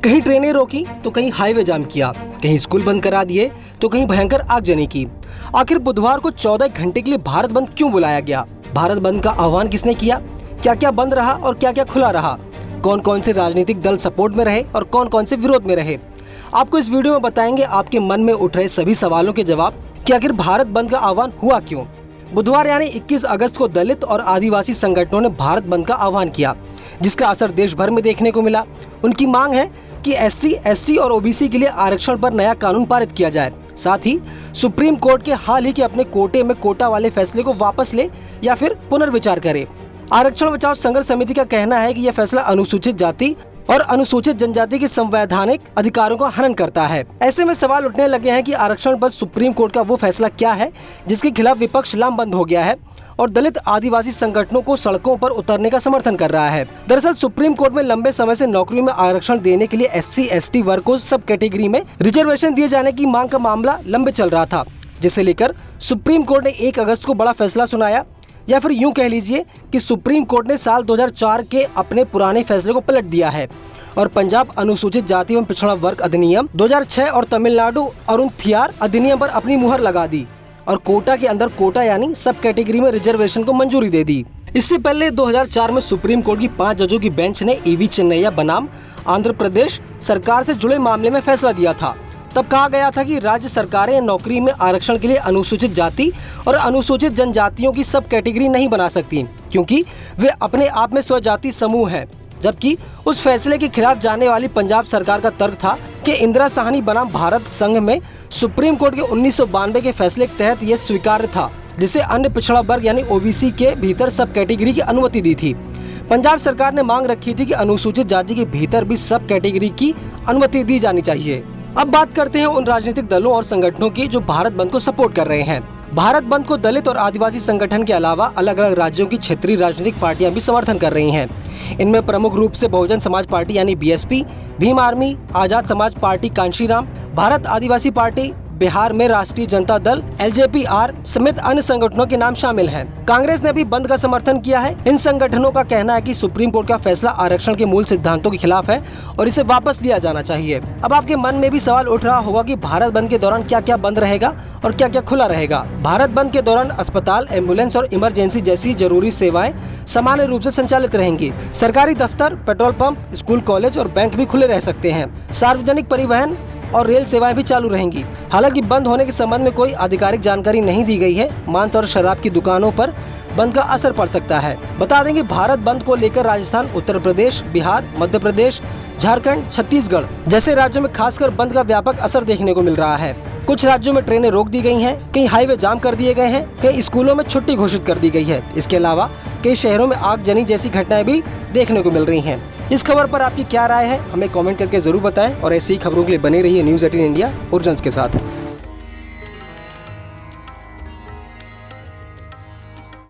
कहीं ट्रेनें रोकी तो कहीं हाईवे जाम किया, कहीं स्कूल बंद करा दिए तो कहीं भयंकर आगजनी की। आखिर बुधवार को 14 घंटे के लिए भारत बंद क्यों बुलाया गया? भारत बंद का आह्वान किसने किया? क्या क्या बंद रहा और क्या क्या खुला रहा? कौन कौन से राजनीतिक दल सपोर्ट में रहे और कौन कौन से विरोध में रहे? आपको इस वीडियो में बताएंगे आपके मन में उठ रहे सभी सवालों के जवाब कि आखिर भारत बंद का आह्वान हुआ क्यों। बुधवार यानी 21 अगस्त को दलित और आदिवासी संगठनों ने भारत बंद का आह्वान किया, जिसका असर देश भर में देखने को मिला। उनकी मांग है कि SC, ST और OBC के लिए आरक्षण पर नया कानून पारित किया जाए। साथ ही सुप्रीम कोर्ट के हाल ही के अपने कोटे में कोटा वाले फैसले को वापस ले या फिर पुनर्विचार करे। आरक्षण बचाओ संघर्ष समिति का कहना है कि यह फैसला अनुसूचित जाति और अनुसूचित जनजाति के संवैधानिक अधिकारों का हनन करता है। ऐसे में सवाल उठने लगे हैं कि आरक्षण पर सुप्रीम कोर्ट का वो फैसला क्या है जिसके खिलाफ विपक्ष लामबंद हो गया है और दलित आदिवासी संगठनों को सड़कों पर उतरने का समर्थन कर रहा है। दरअसल सुप्रीम कोर्ट में लंबे समय से नौकरियों में आरक्षण देने के लिए SC, ST वर्ग को सब कैटेगरी में रिजर्वेशन दिए जाने की मांग का मामला लंबे चल रहा था, जिसे लेकर सुप्रीम कोर्ट ने 1 अगस्त को बड़ा फैसला सुनाया। या फिर यूं कह लीजिए कि सुप्रीम कोर्ट ने साल 2004 के अपने पुराने फैसले को पलट दिया है और पंजाब अनुसूचित जाति एवं पिछड़ा वर्ग अधिनियम 2006 और तमिलनाडु अरुणथियार अधिनियम पर अपनी मुहर लगा दी और कोटा के अंदर कोटा यानी सब कैटेगरी में रिजर्वेशन को मंजूरी दे दी। इससे पहले 2004 में सुप्रीम कोर्ट की 5 जजों की बेंच ने EV चेन्नैया बनाम आंध्र प्रदेश सरकार से जुड़े मामले में फैसला दिया था। तब कहा गया था कि राज्य सरकारें नौकरी में आरक्षण के लिए अनुसूचित जाति और अनुसूचित जनजातियों की सब कैटेगरी नहीं बना सकती, क्योंकि वे अपने आप में स्वजाति समूह हैं। जबकि उस फैसले के खिलाफ जाने वाली पंजाब सरकार का तर्क था कि इंदिरा साहनी बनाम भारत संघ में सुप्रीम कोर्ट के 1992 के फैसले के तहत यह स्वीकार्य था, जिसे अन्य पिछड़ा वर्ग यानी OBC के भीतर सब कैटेगरी की अनुमति दी थी। पंजाब सरकार ने मांग रखी थी कि अनुसूचित जाति के भीतर भी सब कैटेगरी की अनुमति दी जानी चाहिए। अब बात करते हैं उन राजनीतिक दलों और संगठनों की जो भारत बंद को सपोर्ट कर रहे हैं। भारत बंद को दलित और आदिवासी संगठन के अलावा अलग अलग राज्यों की क्षेत्रीय राजनीतिक पार्टियां भी समर्थन कर रही हैं। इनमें प्रमुख रूप से बहुजन समाज पार्टी यानी BSP, Bhim army, Azad Samaj party Kanshiram, Bharat आदिवासी पार्टी, बिहार में राष्ट्रीय जनता दल LJP-R समेत अन्य संगठनों के नाम शामिल हैं। कांग्रेस ने भी बंद का समर्थन किया है। इन संगठनों का कहना है कि सुप्रीम कोर्ट का फैसला आरक्षण के मूल सिद्धांतों के खिलाफ है और इसे वापस लिया जाना चाहिए। अब आपके मन में भी सवाल उठ रहा होगा कि भारत बंद के दौरान क्या क्या बंद रहेगा और क्या क्या खुला रहेगा। भारत बंद के दौरान अस्पताल, एम्बुलेंस और इमरजेंसी जैसी जरूरी सेवाएं सामान्य रूप से संचालित रहेंगी। सरकारी दफ्तर, पेट्रोल पंप, स्कूल, कॉलेज और बैंक भी खुले रह सकते हैं। सार्वजनिक परिवहन और रेल सेवाएं भी चालू रहेंगी। हालांकि बंद होने के संबंध में कोई आधिकारिक जानकारी नहीं दी गई है। मांस और शराब की दुकानों पर बंद का असर पड़ सकता है। बता दें कि भारत बंद को लेकर राजस्थान, उत्तर प्रदेश, बिहार, मध्य प्रदेश, झारखंड, छत्तीसगढ़ जैसे राज्यों में खासकर बंद का व्यापक असर देखने को मिल रहा है। कुछ राज्यों में ट्रेनें रोक दी गई हैं, कई हाईवे जाम कर दिए गए हैं, कई स्कूलों में छुट्टी घोषित कर दी गई है। इसके अलावा कई शहरों में आगजनी जैसी घटनाएं भी देखने को मिल रही हैं। इस खबर पर आपकी क्या राय है, हमें कमेंट करके जरूर बताएं और ऐसी ही खबरों के लिए बने रहिए न्यूज़ 18 इंडिया ओरिजिनल्स के साथ।